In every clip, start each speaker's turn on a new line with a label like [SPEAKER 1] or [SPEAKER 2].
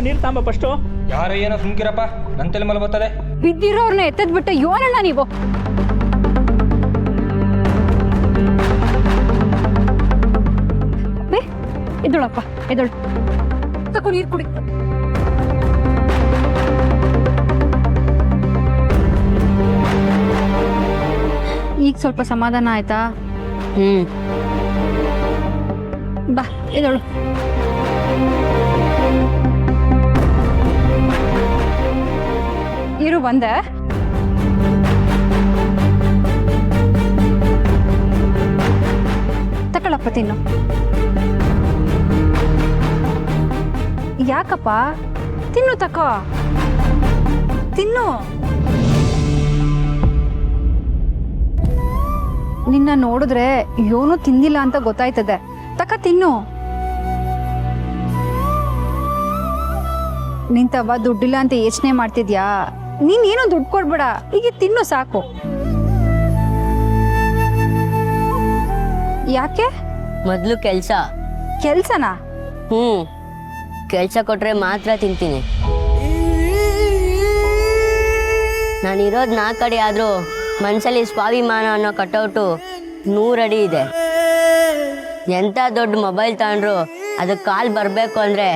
[SPEAKER 1] ನೀರು ತಾಂಬ ಫಸ್ಟು.
[SPEAKER 2] ಯಾರು ಏನೋ ಸುಮ್ಕಿರಪ್ಪ, ನನ್ನ ತಲೆ ಮೇಲೆ ಬರ್ತದೆ.
[SPEAKER 3] ಬಿದ್ದಿರೋರ್ನ ಎತ್ತದ್ಬಿಟ್ಟು ಯೋನಣ್ಣ ನೀವು. ಎದ್ದೊಳಪ್ಪ ಎದ್ದೊಳು, ತಗೋ ನೀರು ಕುಡಿ. ಈಗ ಸ್ವಲ್ಪ ಸಮಾಧಾನ ಆಯ್ತಾ? ಬಾ ಎದ್ದೊಳು. ಇರು ಬಂದೆ. ತಗೊಳಪ್ಪ ತಿನ್ನು. ಯಾಕಪ್ಪ? ತಿನ್ನು, ತಕೋ ತಿನ್ನು. ನಿನ್ನ ನೋಡಿದ್ರೆ ಏನೂ ತಿಂದಿಲ್ಲ ಅಂತ ಗೊತ್ತಾಯ್ತದೆ. ತಕ ತಿನ್ನು. ನಿಂತವ ದುಡ್ಡಿಲ್ಲ ಅಂತ ಯೋಚನೆ ಮಾಡ್ತಿದ್ಯಾ? ನೀನೇನು ದುಡ್ಡು ಕೊಡ್ಬೇಡ, ಈಗ ತಿನ್ನು ಸಾಕು. ಯಾಕೆ?
[SPEAKER 4] ಮೊದಲು
[SPEAKER 3] ಕೆಲ್ಸನಾ?
[SPEAKER 4] ಕೆಲಸ ಕೊಟ್ರೆ ಮಾತ್ರ ತಿಂತೀನಿ. ನಾನಿರೋದು 4 ಅಡಿ ಆದರೂ ಮನಸ್ಸಲ್ಲಿ ಸ್ವಾಭಿಮಾನ ಅನ್ನೋ ಕಟೌಟು 100 ಅಡಿ ಇದೆ. ಎಂಥ ದೊಡ್ಡ ಮೊಬೈಲ್ ತಗೊಂಡ್ರು ಅದಕ್ಕೆ ಕಾಲ್ ಬರಬೇಕು ಅಂದರೆ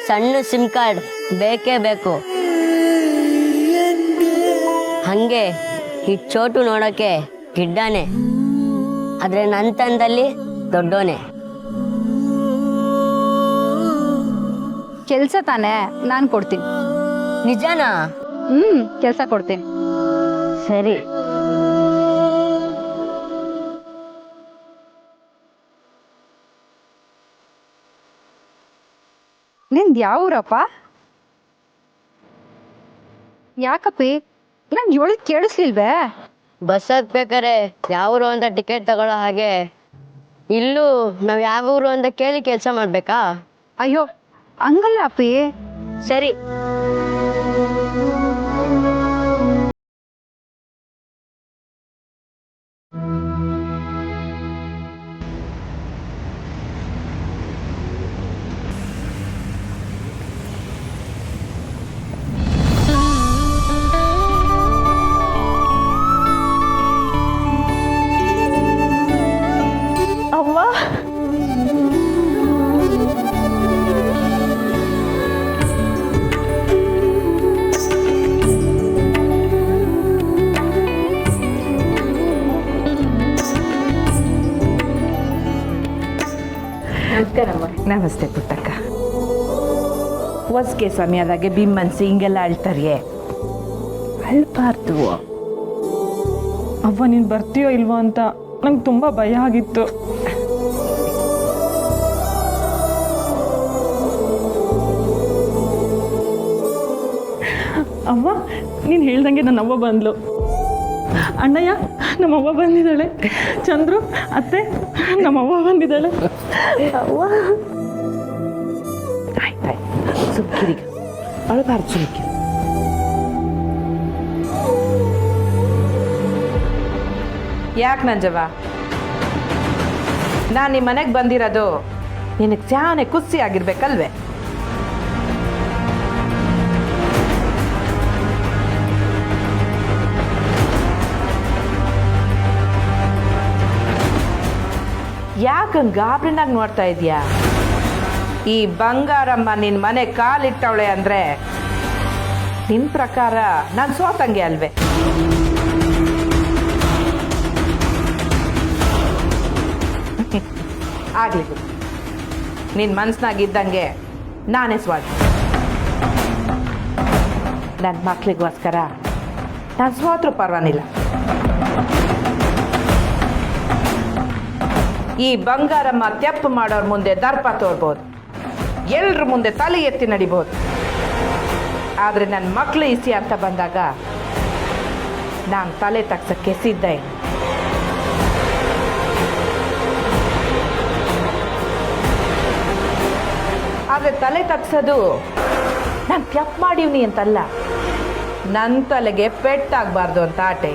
[SPEAKER 4] ಸಣ್ಣ ಸಿಮ್ ಕಾರ್ಡ್ ಬೇಕೇ ಬೇಕು. ಹಾಗೆ ಈ ಚೋಟು ನೋಡೋಕ್ಕೆ ಗಿಡ್ಡಾನೆ, ಆದರೆ ನನ್ನ ತಂದಲ್ಲಿ ದೊಡ್ಡೋನೆ.
[SPEAKER 3] ಕೆಲ್ಸ ತಾನೇ, ನಾನು ಕೊಡ್ತೀನಿ.
[SPEAKER 4] ನಿಜನಾ?
[SPEAKER 3] ಕೆಲಸ ಕೊಡ್ತೀನಿ.
[SPEAKER 4] ಸರಿ.
[SPEAKER 3] ನಿಂದು ಯಾವ ಊರಪ್ಪ? ಯಾಕಪ್ಪಿ ನಂಗೆ ಹೇಳಿದ್ ಕೇಳಿಸ್ಲಿಲ್ವೇ?
[SPEAKER 4] ಬಸ್ ಹತ್ಬೇಕಾರೆ ಯಾವೂರು ಅಂತ ಟಿಕೆಟ್ ತಗೊಳ್ಳೋ ಹಾಗೆ ಇಲ್ಲೂ ನಾವು ಯಾವ ಊರು ಅಂತ ಕೇಳಿ ಕೆಲಸ ಮಾಡ್ಬೇಕಾ?
[SPEAKER 3] ಅಯ್ಯೋ ಹಂಗಲ್ಲ ಅಪ್ಪಿ.
[SPEAKER 4] ಸರಿ.
[SPEAKER 5] ನಮಸ್ತೆ ಪುಟ್ಟಕ್ಕ. ಹೊಸ್ಗೆ ಸಮಯದಾಗೆ ಬಿಮ್ಮನ್ಸಿ ಹಿಂಗೆಲ್ಲ ಅಳ್ತಾರಿಯೇ? ಅಳ್ಬಾರ್ದು.
[SPEAKER 6] ಅವ್ವ ನೀನು ಬರ್ತೀಯೋ ಇಲ್ವೋ ಅಂತ ನಂಗೆ ತುಂಬ ಭಯ ಆಗಿತ್ತು. ಅವ್ವ ನೀನು ಹೇಳ್ದಂಗೆ ನನ್ನ ಅವ್ವ ಬಂದ್ಲು. ಅಣ್ಣಯ್ಯ ನಮ್ಮವ್ವ ಬಂದಿದ್ದಾಳೆ. ಚಂದ್ರು ಅತ್ತೆ ನಮ್ಮವ್ವ ಬಂದಿದ್ದಾಳೆ. ಅವ್ವ
[SPEAKER 5] ಆಯ್ತಾಯ್ತು, ಸುಮ್ಕಿರೀಗ ಅಳಬಾರ್ದು, ಸುಮ್ಕಿರಿ. ಯಾಕೆ ನಂಜವ್ವ, ನಾನು ನಿಮ್ಮ ಮನೆಗೆ ಬಂದಿರೋದು ನಿನಗೆ ಚಾನೆ ಖುಷಿ ಆಗಿರ್ಬೇಕಲ್ವೇ? ಯಾಕಂಗೆ ಗಾಬರಿನಾಗ ನೋಡ್ತಾ ಇದೀಯಾ? ಈ ಬಂಗಾರಮ್ಮ ನಿನ್ನ ಮನೆ ಕಾಲಿಟ್ಟವಳೆ ಅಂದರೆ ನಿನ್ನ ಪ್ರಕಾರ ನಾನು ಸೋತಂಗೆ ಅಲ್ವೇ? ಆಗಲಿ ಬಿಡು, ನಿನ್ನ ಮನಸ್ಸಿನಾಗಿದ್ದಂಗೆ ನಾನೇ ಸ್ವಾತಿ. ನನ್ನ ಮಕ್ಳಿಗೋಸ್ಕರ ನಾನು ಸೋತ್ರೂ ಪರವಾಗಿಲ್ಲ. ಈ ಬಂಗಾರಮ್ಮ ತೆಪ್ಪು ಮಾಡೋರ ಮುಂದೆ ದರ್ಪ ತೋರ್ಬೋದು, ಎಲ್ರ ಮುಂದೆ ತಲೆ ಎತ್ತಿ ನಡಿಬೋದು. ಆದರೆ ನನ್ನ ಮಕ್ಕಳು ಇಸಿ ಅಂತ ಬಂದಾಗ ನಾನು ತಲೆ ತಗ್ಸಕ್ಕೆ ಸಿದ್ಧ ಇಲ್ಲ. ಆದರೆ ತಲೆ ತಗ್ಸೋದು ನಾನು ತೆಪ್ಪು ಮಾಡೀವ್ನಿ ಅಂತಲ್ಲ, ನನ್ನ ತಲೆಗೆ ಪೆಟ್ಟಾಗಬಾರ್ದು ಅಂತ ಆಟೆ.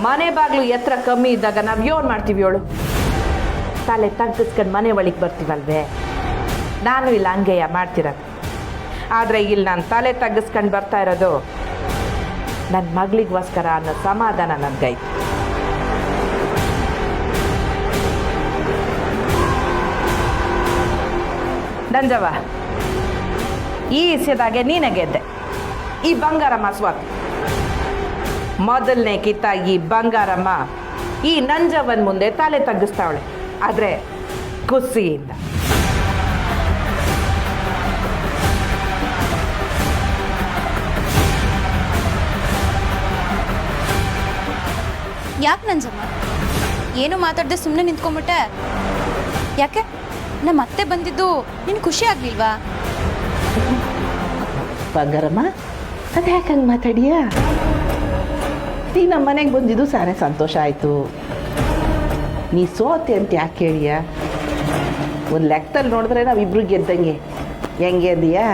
[SPEAKER 5] ಮನೆ ಬಾಗಿಲು ಎತ್ತರ ಕಮ್ಮಿ ಇದ್ದಾಗ ನಾವು ಏನು ಮಾಡ್ತೀವಿ ಹೇಳು? ತಲೆ ತಗ್ಗಿಸ್ಕೊಂಡು ಮನೆ ಒಳಗೆ ಬರ್ತೀವಲ್ವೇ, ನಾನು ಇಲ್ಲ ಹಂಗೆಯ ಮಾಡ್ತಿರೋದು. ಆದರೆ ಇಲ್ಲಿ ನಾನು ತಲೆ ತಗ್ಗಿಸ್ಕೊಂಡು ಬರ್ತಾ ಇರೋದು ನನ್ನ ಮಗಳಿಗೋಸ್ಕರ ಅನ್ನೋ ಸಮಾಧಾನ ನನಗೈತೆ. ನಂಜವ್ವ, ಈ ವಿಷಯದಾಗೆ ನೀನೇ ಗೆದ್ದೆ. ಈ ಬಂಗಾರಮ್ಮ ಸ್ವಾತಿ ಮೊದಲನೇ ಕಿತ್ತ ಈ ಬಂಗಾರಮ್ಮ ಈ ನಂಜವ್ವನ ಮುಂದೆ ತಲೆ ತಗ್ಗಿಸ್ತಾವಳೆ, ಆದರೆ ಖುಷಿಯಿಂದ.
[SPEAKER 3] ಯಾಕೆ ನಂಜಮ್ಮ ಏನು ಮಾತಾಡದೆ ಸುಮ್ಮನೆ ನಿಂತ್ಕೊಂಬಿಟ್ಟೆ? ಯಾಕೆ ನಮ್ಮ ಅತ್ತೆ ಬಂದಿದ್ದು ನಿನ್ ಖುಷಿ ಆಗ್ಲಿಲ್ವಾ?
[SPEAKER 5] ಬಂಗಾರಮ್ಮ, ಅದು ಯಾಕೆ ಹಂಗೆ ಮಾತಾಡಿಯಾ? ನೀ ನಮ್ಮ ಮನೆಗೆ ಬಂದಿದ್ದು ಸಾನೇ ಸಂತೋಷ ಆಯಿತು. ನೀ ಸೋತೆ ಅಂತ ಯಾಕೆ ಹೇಳಿಯ? ಒಂದು ಲೆಕ್ಕದಲ್ಲಿ ನೋಡಿದ್ರೆ ನಾವಿಬ್ರು ಗೆದ್ದಂಗೆ. ಹೆಂಗೆ ಅಂದೀಯಾ?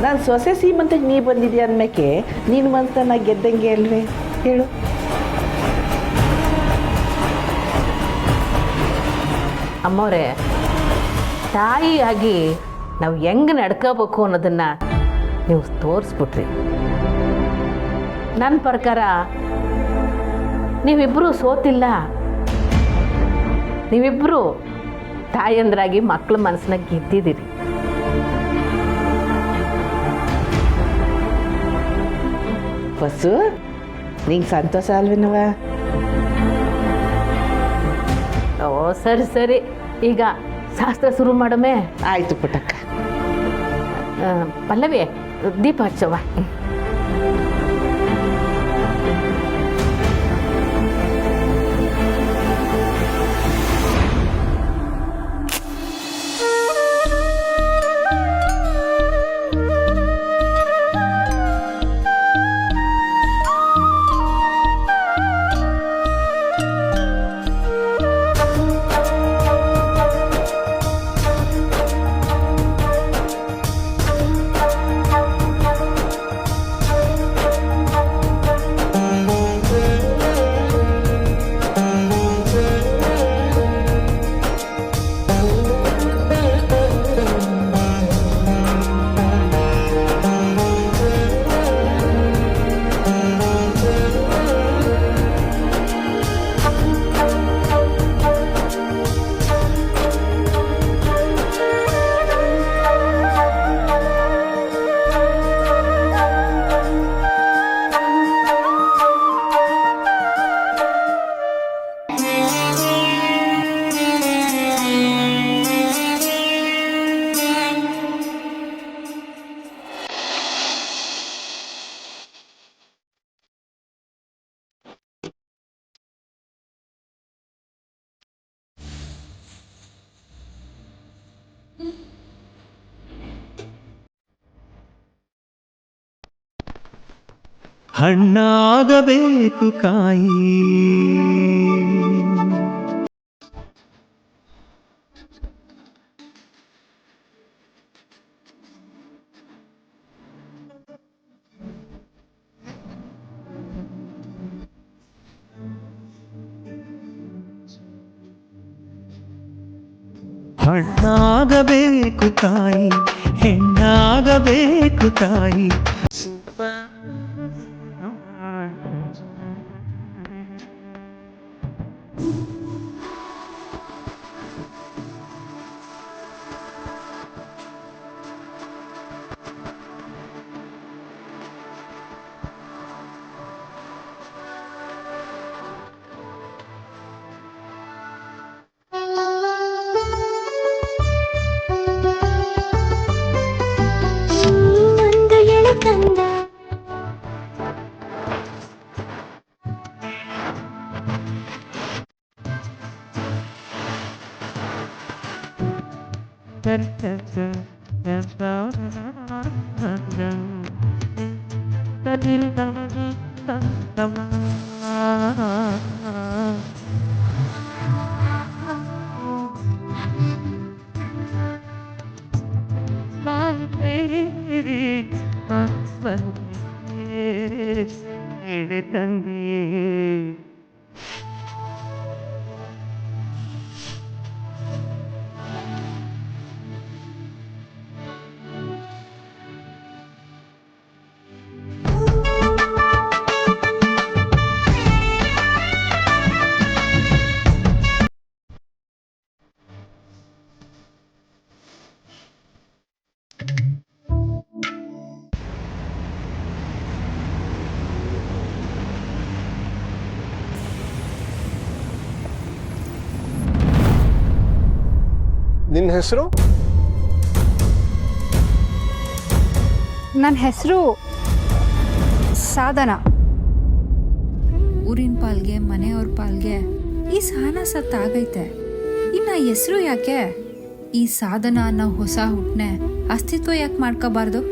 [SPEAKER 5] ನಾನು ಸೊಸೆ ಸೀಮಂತಕ್ಕೆ ನೀ ಬಂದಿದ್ಯಾ ಅಂದಮೇಕೆ ನೀನು ಮನ್ಸ ನಾ ಗೆದ್ದಂಗೆ ಅಲ್ವೇ ಹೇಳು? ಅಮ್ಮವ್ರೆ, ತಾಯಿಯಾಗಿ ನಾವು ಹೆಂಗೆ ನಡ್ಕೋಬೇಕು ಅನ್ನೋದನ್ನು ನೀವು ತೋರಿಸ್ಬಿಟ್ರಿ. ನನ್ನ ಪ್ರಕಾರ ನೀವಿಬ್ಬರೂ ಸೋತಿಲ್ಲ. ನೀವಿಬ್ಬರು ತಾಯಂದ್ರಾಗಿ ಮಕ್ಕಳ ಮನಸ್ಸನ್ನ ಗೆದ್ದಿದ್ದೀರಿ. ಬಸ್ಸು, ನಿಂಗೆ ಸಂತೋಷ ಅಲ್ವೇನವ? ಓ ಸರಿ ಸರಿ, ಈಗ ಶಾಸ್ತ್ರ ಶುರು ಮಾಡಮೇ? ಆಯಿತು ಪುಟ್ಟಕ್ಕ. ಪಲ್ಲವಿ, ದೀಪ ಹಚ್ಚವ್ವ.
[SPEAKER 1] ಹಣ್ಣಾಗಬೇಕು ಕಾಯಿ, ಹಣ್ಣಾಗಬೇಕು ಕಾಯಿ, ಹೆಣ್ಣಾಗಬೇಕು ತಾಯಿ.
[SPEAKER 7] ನಿನ್ನ ಹೆಸರು?
[SPEAKER 8] ನನ್ನ ಹೆಸರು ಸಾಧನ.
[SPEAKER 9] ಊರಿನ ಪಾಲ್ಗೆ ಮನೆಯವ್ರ ಪಾಲ್ಗೆ ಈ ಸಹನ ಸತ್ತಾಗೈತೆ. ಇನ್ನು ಹೆಸರು ಯಾಕೆ? ಈ ಸಾಧನ ಅನ್ನೋ ಹೊಸ ಹುಟ್ಟನೆ ಅಸ್ತಿತ್ವ ಯಾಕೆ ಮಾಡ್ಕೋಬಾರ್ದು?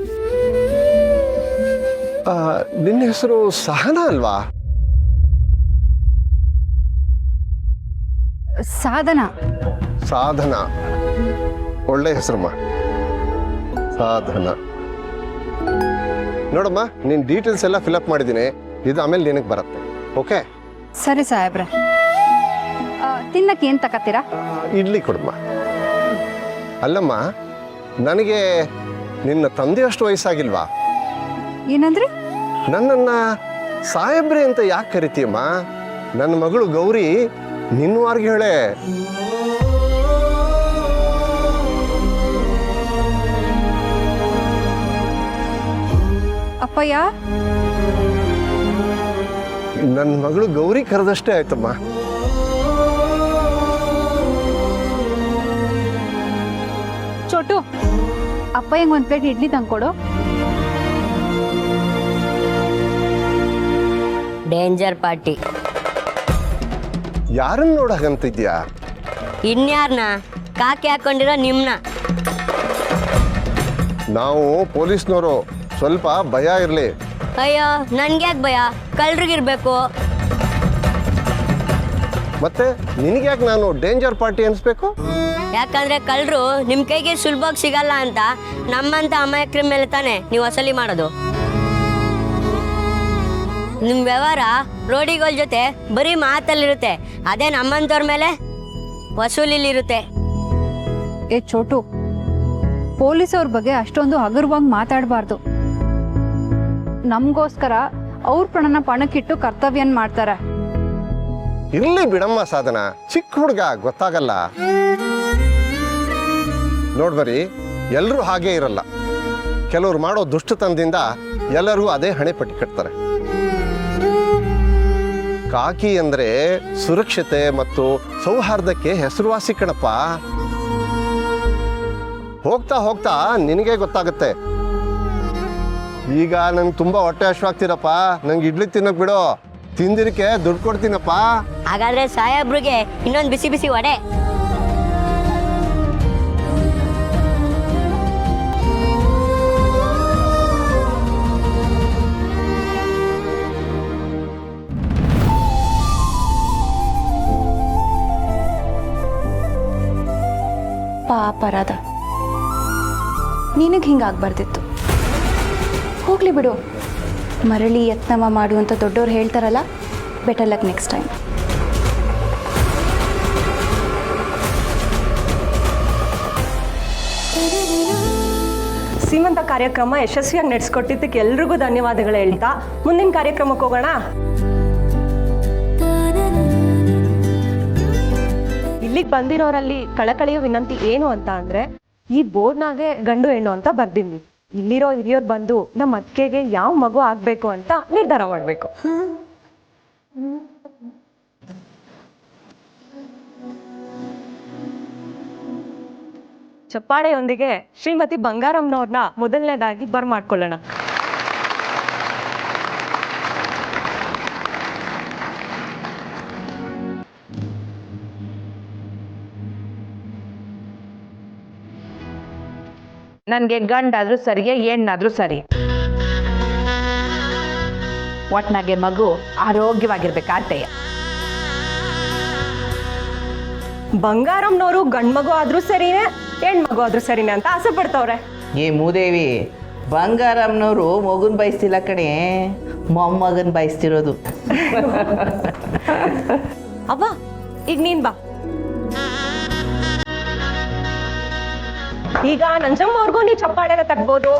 [SPEAKER 7] ನಿನ್ನ ಹೆಸರು ಸಹನಾ ಅಲ್ವಾ?
[SPEAKER 8] ಸಾಧನ.
[SPEAKER 7] ಸಾಧನ, ಒಳ್ಳೆ ಹೆಸರಮ್ಮ, ಸಾಧನ. ನೋಡಮ್ಮ, ನಿನ್ನ ಡೀಟೇಲ್ಸ್ ಎಲ್ಲ ಫಿಲಪ್ ಮಾಡಿದ್ದೀನಿ. ಇದು ಆಮೇಲೆ ನಿನಗೆ ಬರುತ್ತೆ. ಓಕೆ?
[SPEAKER 8] ಸರಿ ಸಾಹೇಬ್ರೆ. ತಿನ್ನಕ್ಕೆ ಏನು ತಕತ್ತೀರಾ?
[SPEAKER 7] ಇಡ್ಲಿ ಕೊಡಮ್ಮ. ಅಲ್ಲಮ್ಮ, ನನಗೆ ನಿನ್ನ ತಂದೆಯಷ್ಟು ವಯಸ್ಸಾಗಿಲ್ವಾ?
[SPEAKER 8] ಏನಂದ್ರಿ?
[SPEAKER 7] ನನ್ನನ್ನು ಸಾಹೇಬ್ರೆ ಅಂತ ಯಾಕೆ ಕರಿತೀಯಮ್ಮ? ನನ್ನ ಮಗಳು ಗೌರಿ ನಿನ್ನವಾರ್ಗೆ ಹೇಳೆ.
[SPEAKER 8] ಅಪ್ಪಯ್ಯ,
[SPEAKER 7] ನನ್ನ ಮಗಳು ಗೌರಿ ಕರೆದಷ್ಟೇ ಆಯ್ತಮ್ಮ.
[SPEAKER 8] ಚೋಟು, ಅಪ್ಪಯ್ಯಂಗೆ ಒಂದು ಪ್ಲೇಟ್ ಇಡ್ಲಿ ತಂದ್ಕೊಡು.
[SPEAKER 4] Danger party.
[SPEAKER 7] ಯಾರನ್ನ ನೋಡಕಂತಿದ್ಯಾ?
[SPEAKER 4] ಇನ್ಯಾರನ್ನ? ಕಾಕಿ ಹಾಕೊಂಡಿರೋ ನಿಮ್ನ.
[SPEAKER 7] ನಾವು ಪೊಲೀಸ್ನವರು, ಸ್ವಲ್ಪ ಭಯ ಇರಲಿ.
[SPEAKER 4] ಅಯ್ಯೋ, ನನ್ಗ್ಯಾಕೆ ಭಯ? ಕಳ್ರಿಗಿರ್ಬೇಕು.
[SPEAKER 7] ಮತ್ತೆ ನಿನಗ್ಯಾಕೆ ನಾನು ಡೇಂಜರ್ ಪಾರ್ಟಿ ಅನ್ಸ್ಬೇಕು?
[SPEAKER 4] ಯಾಕಂದ್ರೆ ಕಳ್ಳರು ನಿಮ್ಮ ಕೈಗೆ ಸುಲಭವಾಗಿ ಸಿಗಲ್ಲ ಅಂತ ನಮ್ಮಂತ ಅಮಾಯಕರ ಮೇಲೆ ತಾನೆ ನೀವು ವಸೂಲಿ ಮಾಡೋದು. ನಿಮ್ಮ ವ್ಯವಹಾರ ರೋಡಿಗಳ ಜೊತೆ ಬರೀ ಮಾತಲ್ಲಿರುತ್ತೆ, ಅದೇ ನಮ್ಮಂತವ್ರ ಮೇಲೆ ವಸೂಲಿಲಿರುತ್ತೆ.
[SPEAKER 8] ಏ ಚೋಟು, ಪೊಲೀಸವ್ರ ಬಗ್ಗೆ ಅಷ್ಟೊಂದು ಹಗುರವಾಗಿ ಮಾತಾಡಬಾರ್ದು. ನಮಗೋಸ್ಕರ ಅವ್ರ ಪ್ರಾಣನ ಪಣಕ್ಕಿಟ್ಟು ಕರ್ತವ್ಯನ್ ಮಾಡ್ತಾರೆ.
[SPEAKER 7] ಇರ್ಲಿ ಬಿಡಮ್ಮ ಸಾಧನ, ಚಿಕ್ಕ ಹುಡುಗ, ಗೊತ್ತಾಗಲ್ಲ. ನೋಡ್ಬರಿ, ಎಲ್ಲರೂ ಹಾಗೇ ಇರಲ್ಲ. ಕೆಲವ್ರು ಮಾಡೋ ದುಷ್ಟತನದಿಂದ ಎಲ್ಲರಿಗೂ ಅದೇ ಹಣೆ ಪಟ್ಟಿ ಕಟ್ತಾರೆ. ಕಾಕಿ ಅಂದ್ರೆ ಸುರಕ್ಷತೆ ಮತ್ತು ಸೌಹಾರ್ದಕ್ಕೆ ಹೆಸರುವಾಸಿ ಕಣಪ್ಪ. ಹೋಗ್ತಾ ಹೋಗ್ತಾ ನಿನಗೆ ಗೊತ್ತಾಗುತ್ತೆ. ಈಗ ನಂಗೆ ತುಂಬಾ ಹೊಟ್ಟೆ ಹಶ್ವಾಗ್ತೀರಪ್ಪ, ನಂಗೆ ಇಡ್ಲಿ ತಿನ್ನಕ್ ಬಿಡು. ತಿಂದಿರಕ್ಕೆ ದುಡ್ಡು ಕೊಡ್ತೀನಪ್ಪ.
[SPEAKER 4] ಹಾಗಾದ್ರೆ ಸಾಹೇಬ್ರಿಗೆ ಇನ್ನೊಂದು ಬಿಸಿ ಬಿಸಿ ವಡೆ.
[SPEAKER 3] ಪಾಪರಾದ, ನಿನಗೆ ಹಿಂಗಾಗ್ಬಾರ್ದಿತ್ತು. ಹೋಗ್ಲಿ ಬಿಡು, ಮರಳಿ ಯತ್ನವ ಮಾಡು ಅಂತ ದೊಡ್ಡವ್ರು ಹೇಳ್ತಾರಲ್ಲ. Better luck next time.
[SPEAKER 10] ಸೀಮಂತ ಕಾರ್ಯಕ್ರಮ ಯಶಸ್ವಿಯಾಗಿ ನಡೆಸ್ಕೊಟ್ಟಿದ್ದಕ್ಕೆ ಎಲ್ರಿಗೂ ಧನ್ಯವಾದಗಳು ಹೇಳ್ತಾ ಮುಂದಿನ ಕಾರ್ಯಕ್ರಮಕ್ಕೆ ಹೋಗೋಣ. ಇಲ್ಲಿಗೆ ಬಂದಿರೋರಲ್ಲಿ ಕಳಕಳಿಯ ವಿನಂತಿ ಏನು ಅಂತ ಅಂದ್ರೆ, ಈ ಬೋರ್ಡ್ನಾಗೆ ಗಂಡು ಹೆಣ್ಣು ಅಂತ ಬರ್ದಿವಿ. ಇಲ್ಲಿರೋ ಹಿರಿಯೋರು ಬಂದು ನಮ್ಮ ಅತ್ತಿಗೆಗೆ ಯಾವ ಮಗು ಆಗ್ಬೇಕು ಅಂತ ನಿರ್ಧಾರ ಮಾಡ್ಬೇಕು. ಚಪ್ಪಾಳೆಯೊಂದಿಗೆ ಶ್ರೀಮತಿ ಬಂಗಾರಮ್ಮನವ್ರನ್ನ ಮೊದಲನೇದಾಗಿ ಬರ್ಮಾಡ್ಕೊಳ್ಳೋಣ.
[SPEAKER 5] ನನಗೆ ಗಂಡಾದ್ರೂ ಸರಿಯೇ, ಹೆಣ್ಣಾದ್ರೂ ಸರಿ, ಒಟ್ನಾಗೆ ಮಗು ಆರೋಗ್ಯವಾಗಿರ್ಬೇಕಾಗ್ತೇ.
[SPEAKER 10] ಬಂಗಾರಮ್ಮನವರು ಗಂಡ್ಮಗು ಆದ್ರೂ ಸರಿನೇ, ಹೆಣ್ಮಗು ಆದ್ರೂ ಸರಿನೇ ಅಂತ ಆಸೆ ಪಡ್ತವ್ರೆ.
[SPEAKER 11] ಏ ಮೂದೇವಿ, ಬಂಗಾರಮ್ಮನವರು ಮಗುನ್ ಬಯಸ್ತಿಲ್ಲ ಕಣೆ, ಮೊಮ್ಮಗನ್ ಬಯಸ್ತಿರೋದು.
[SPEAKER 10] ಅವ್ವ, ಈಗ ನೀನ್ ಬಾ. ಈಗ ನಂಜಮ್ಮವ್ರಿಗೂ ನೀ ಚಪ್ಪಾಳೆನ ತಗ್ಬೋದು.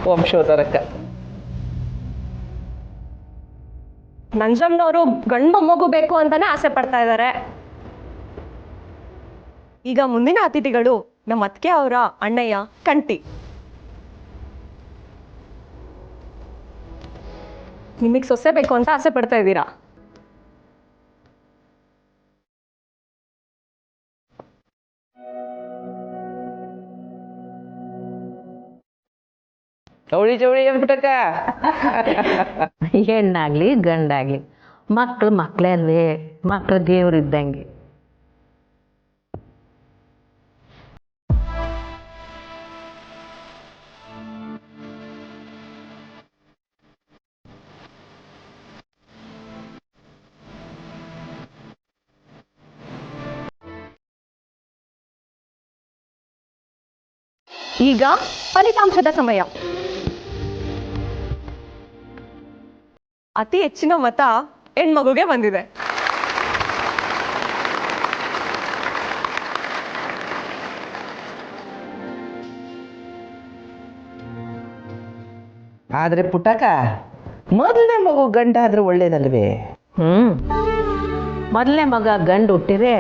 [SPEAKER 11] ವಂಶೋಧರಕ್ಕ
[SPEAKER 10] ನಂಜಮ್ಮನವರು ಗಂಡು ಮೊಮ್ಮಗು ಬೇಕು ಅಂತಾನೆ ಆಸೆ ಪಡ್ತಾ ಇದ್ದಾರೆ. ಈಗ ಮುಂದಿನ ಅತಿಥಿಗಳು ನಮ್ಮ ಅತ್ತಿಗೆ ಅವರ ಅಣ್ಣಯ್ಯ ಕಂಟಿ. ನಿಮಗೆ ಸೊಸೆ ಬೇಕು ಅಂತ ಆಸೆ ಪಡ್ತಾ ಇದ್ದೀರಾ.
[SPEAKER 11] ಚೌಳಿ ಚೌಳಿ ಪುಟ್ಟಕ್ಕ.
[SPEAKER 12] ಹೆಣ್ಣಾಗ್ಲಿ ಗಂಡಾಗ್ಲಿ ಮಕ್ಕಳು ಮಕ್ಕಳೇ ಅಲ್ವೇ, ಮಕ್ಕಳು ದೇವ್ರಿದ್ದಂಗೆ.
[SPEAKER 10] ಈಗ ಫಲಿತಾಂಶದ ಸಮಯ. ಅತಿ ಹೆಚ್ಚಿನ ಮತ ಹೆಣ್ಮಗುಗೆ ಬಂದಿದೆ.
[SPEAKER 11] ಆದರೆ ಪುಟ್ಟಕ್ಕ, ಮೊದಲನೇ ಮಗು ಗಂಡ ಆದ್ರೆ ಒಳ್ಳೇದಲ್ವೇ?
[SPEAKER 12] ಮೊದಲನೇ ಮಗ ಗಂಡು ಹುಟ್ಟಿದ್ರೆ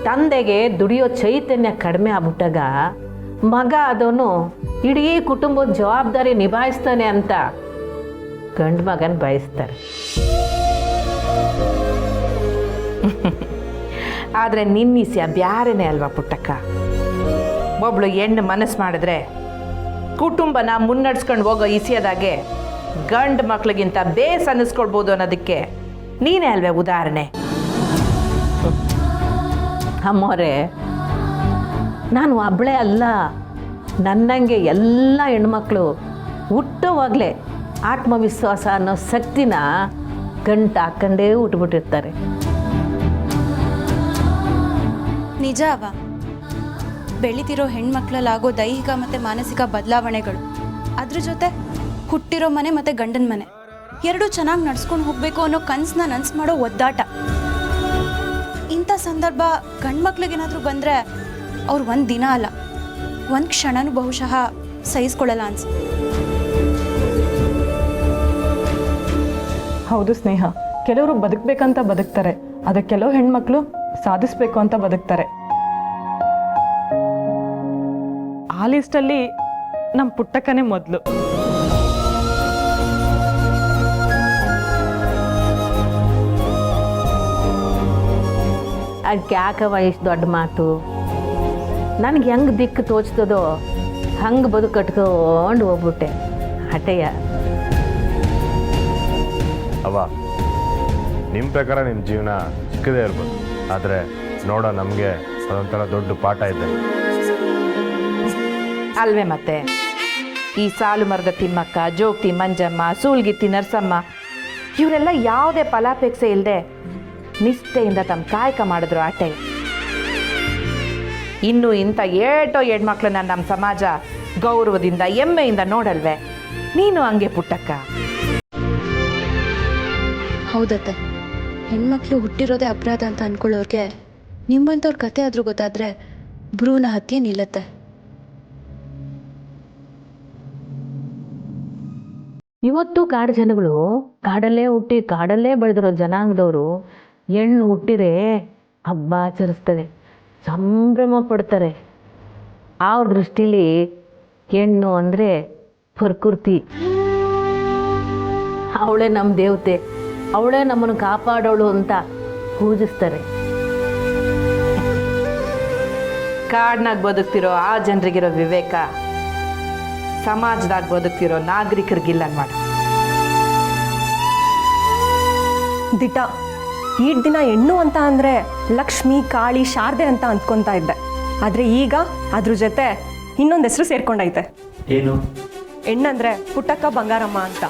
[SPEAKER 12] ತಂದೆಗೆ ದುಡಿಯೋ ಚೈತನ್ಯ ಕಡಿಮೆ ಆಗ್ಬಿಟ್ಟಾಗ ಮಗ ಅದವನು ಇಡೀ ಕುಟುಂಬದ ಜವಾಬ್ದಾರಿ ನಿಭಾಯಿಸ್ತಾನೆ ಅಂತ ಗಂಡು ಮಗನ ಬಯಸ್ತಾರೆ.
[SPEAKER 5] ಆದರೆ ನಿನ್ನಿಸ್ಯ ಬ್ಯಾರೇನೆ ಅಲ್ವಾ ಪುಟ್ಟಕ್ಕ? ಒಬ್ಳು ಹೆಣ್ಣು ಮನಸ್ಸು ಮಾಡಿದ್ರೆ ಕುಟುಂಬನ ಮುನ್ನಡೆಸ್ಕೊಂಡು ಹೋಗೋ ಇಸಿಯದಾಗೆ ಗಂಡು ಮಕ್ಳಿಗಿಂತ ಬೇಸ್ ಅನ್ನಿಸ್ಕೊಳ್ಬೋದು ಅನ್ನೋದಕ್ಕೆ ನೀನೇ ಅಲ್ವೇ ಉದಾಹರಣೆ.
[SPEAKER 12] ಅಮ್ಮೋರೆ, ನಾನು ಒಬ್ಬಳೇ ಅಲ್ಲ, ನನ್ನಂಗೆ ಎಲ್ಲ ಹೆಣ್ಮಕ್ಳು ಹುಟ್ಟುವಾಗಲೇ ಆತ್ಮವಿಶ್ವಾಸ ಅನ್ನೋ ಶಕ್ತಿನ ಗಂಟು ಹಾಕೊಂಡೇ ಹುಟ್ಟುಬಿಟ್ಟಿರ್ತಾರೆ.
[SPEAKER 3] ನಿಜ ಅವ, ಬೆಳಿತಿರೋ ಹೆಣ್ಮಕ್ಳಲ್ಲಾಗೋ ದೈಹಿಕ ಮತ್ತು ಮಾನಸಿಕ ಬದಲಾವಣೆಗಳು, ಅದ್ರ ಜೊತೆ ಹುಟ್ಟಿರೋ ಮನೆ ಮತ್ತು ಗಂಡನ ಮನೆ ಎರಡೂ ಚೆನ್ನಾಗಿ ನಡ್ಸ್ಕೊಂಡು ಹೋಗಬೇಕು ಅನ್ನೋ ಕನಸನ್ನ ನನಸು ಮಾಡೋ ಒದ್ದಾಟ. ಇಂಥ ಸಂದರ್ಭ ಗಂಡು ಮಕ್ಳಿಗೇನಾದರೂ ಬಂದರೆ ಅವ್ರು ಒಂದು ದಿನ ಅಲ್ಲ, ಒಂದು ಕ್ಷಣನೂ ಬಹುಶಃ ಸಹಿಸ್ಕೊಳ್ಳಲ್ಲ ಅನ್ಸುತ್ತೆ.
[SPEAKER 6] ಹೌದು ಸ್ನೇಹ, ಕೆಲವರು ಬದುಕಬೇಕಂತ ಬದುಕ್ತಾರೆ, ಆದರೆ ಕೆಲವು ಹೆಣ್ಮಕ್ಳು ಸಾಧಿಸ್ಬೇಕು ಅಂತ ಬದುಕ್ತಾರೆ. ಆ ಲಿಸ್ಟಲ್ಲಿ ನಮ್ಮ ಪುಟ್ಟಕ್ಕನೇ ಮೊದಲು.
[SPEAKER 12] ಅದಕ್ಕೆ ಯಾಕವ ಇಷ್ಟು ದೊಡ್ಡ ಮಾತು? ನನಗೆ ಹೆಂಗೆ ದಿಕ್ಕು ತೋಚ್ತದೋ ಹಂಗೆ ಬದುಕು ಕಟ್ಕೊಂಡು ಹೋಗ್ಬಿಟ್ಟೆ ಹಠೆಯ.
[SPEAKER 13] ಅವ ನಿಮ್ಮ ಪ್ರಕಾರ ನಿಮ್ಮ ಜೀವನ ಚಿಕ್ಕದೇ ಇರ್ಬೋದು, ಆದರೆ ನೋಡೋ ನಮಗೆ ಅದೊಂಥರ ದೊಡ್ಡ ಪಾಠ ಇದೆ
[SPEAKER 5] ಅಲ್ವೇ? ಮತ್ತೆ ಈ ಸಾಲು ಮರದ ತಿಮ್ಮಕ್ಕ, ಜೋಗ್ತಿ ಮಂಜಮ್ಮ, ಸೂಲ್ಗಿತ್ತಿ ನರಸಮ್ಮ ಇವರೆಲ್ಲ ಯಾವುದೇ ಫಲಾಪೇಕ್ಷೆ ಇಲ್ಲದೆ ನಿಷ್ಠೆಯಿಂದ ತಮ್ಮ ಕಾಯಕ ಮಾಡಿದ್ರು ಆಟೆ. ಇನ್ನು ಇಂಥ ಏಟೋ ಹೆಣ್ಮಕ್ಳನ್ನ ನಮ್ಮ ಸಮಾಜ ಗೌರವದಿಂದ ಹೆಮ್ಮೆಯಿಂದ ನೋಡಲ್ವೇ? ನೀನು ಹಂಗೆ ಪುಟ್ಟಕ್ಕ.
[SPEAKER 3] ಹೌದತ್ತೆ, ಹೆಣ್ಮಕ್ಳು ಹುಟ್ಟಿರೋದೇ ಅಪರಾಧ ಅಂತ ಅಂದ್ಕೊಳ್ಳೋರ್ಗೆ ನಿಮ್ಮಂಥವ್ರ ಕತೆ ಆದರೂ ಗೊತ್ತಾದರೆ ಭ್ರೂಣ ಹತ್ಯೆ ನಿಲ್ಲತ್ತೆ.
[SPEAKER 12] ಇವತ್ತು ಕಾಡು ಜನಗಳು ಕಾಡಲ್ಲೇ ಹುಟ್ಟಿ ಕಾಡಲ್ಲೇ ಬೆಳೆದಿರೋ ಜನಾಂಗದವರು ಹೆಣ್ಣು ಹುಟ್ಟಿರೆ ಹಬ್ಬ ಆಚರಿಸ್ತಾರೆ, ಸಂಭ್ರಮ ಪಡ್ತಾರೆ. ಆ ದೃಷ್ಟಿಲಿ ಹೆಣ್ಣು ಅಂದರೆ ಪ್ರಕೃತಿ, ಅವಳೇ ನಮ್ಮ ದೇವತೆ, ಅವಳೇ ನಮ್ಮನ್ನು ಕಾಪಾಡೋಳು ಅಂತ ಪೂಜಿಸ್ತಾರೆ.
[SPEAKER 5] ಕಾಡ್ನಾಗ ಬದುಕ್ತಿರೋ ಆ ಜನರಿಗಿರೋ ವಿವೇಕ ಸಮಾಜದಾಗ ಬದುಕ್ತಿರೋ ನಾಗರಿಕರಿಗಿಲ್ಲ ಮಾಡ.
[SPEAKER 10] ದಿಟ ಈ ದಿನ ಹೆಣ್ಣು ಅಂತ ಅಂದರೆ ಲಕ್ಷ್ಮಿ, ಕಾಳಿ, ಶಾರದೆ ಅಂತ ಅಂದ್ಕೊತಾ ಇದ್ದೆ. ಆದರೆ ಈಗ ಅದ್ರ ಜೊತೆ ಇನ್ನೊಂದು ಹೆಸರು ಸೇರ್ಕೊಂಡೈತೆ.
[SPEAKER 1] ಏನು?
[SPEAKER 10] ಹೆಣ್ಣಂದ್ರೆ ಪುಟ್ಟಕ್ಕ ಬಂಗಾರಮ್ಮ ಅಂತ.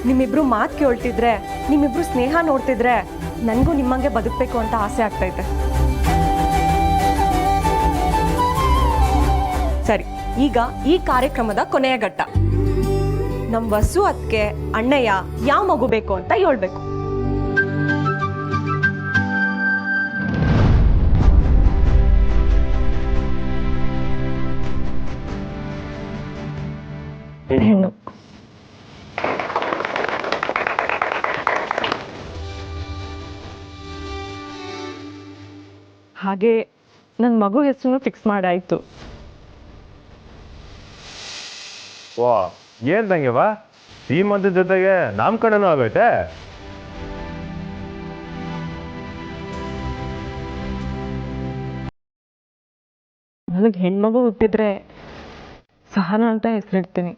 [SPEAKER 10] ನಿಮ್ಮಿಬ್ರು ಮಾತು ಕೇಳ್ತಿದ್ರೆ, ನಿಮ್ಮಿಬ್ರು ಸ್ನೇಹ ನೋಡ್ತಿದ್ರೆ ನನಗೂ ನಿಮ್ಮಂಗೆ ಬದುಕಬೇಕು ಅಂತ ಆಸೆ ಆಗ್ತೈತೆ. ಸರಿ, ಈಗ ಈ ಕಾರ್ಯಕ್ರಮದ ಕೊನೆಯ ಘಟ್ಟ. ನಮ್ಮ ವಸು ಅತ್ಗೆ ಅಣ್ಣಯ್ಯ ಯಾವ ಮಗು ಬೇಕು ಅಂತ ಹೇಳ್ಬೇಕು.
[SPEAKER 6] ಹೆಣ್ಣು. ಹಾಗೆ ನನ್ನ ಮಗು ಹೆಸರು ಫಿಕ್ಸ್ ಮಾಡಾಯ್ತು.
[SPEAKER 13] ವಾ, ಏನ್ ತಂಗಿವಾ ಈ ಮದ್ದ ಜೊತೆಗೆ ನಾಮಕರಣನೂ ಆಗೈತೆ?
[SPEAKER 6] ನನಗೆ ಹೆಣ್ಮಗು ಹುಟ್ಟಿದ್ರೆ ಸಹನ ಅಂತ ಹೆಸರಿಡ್ತೀನಿ.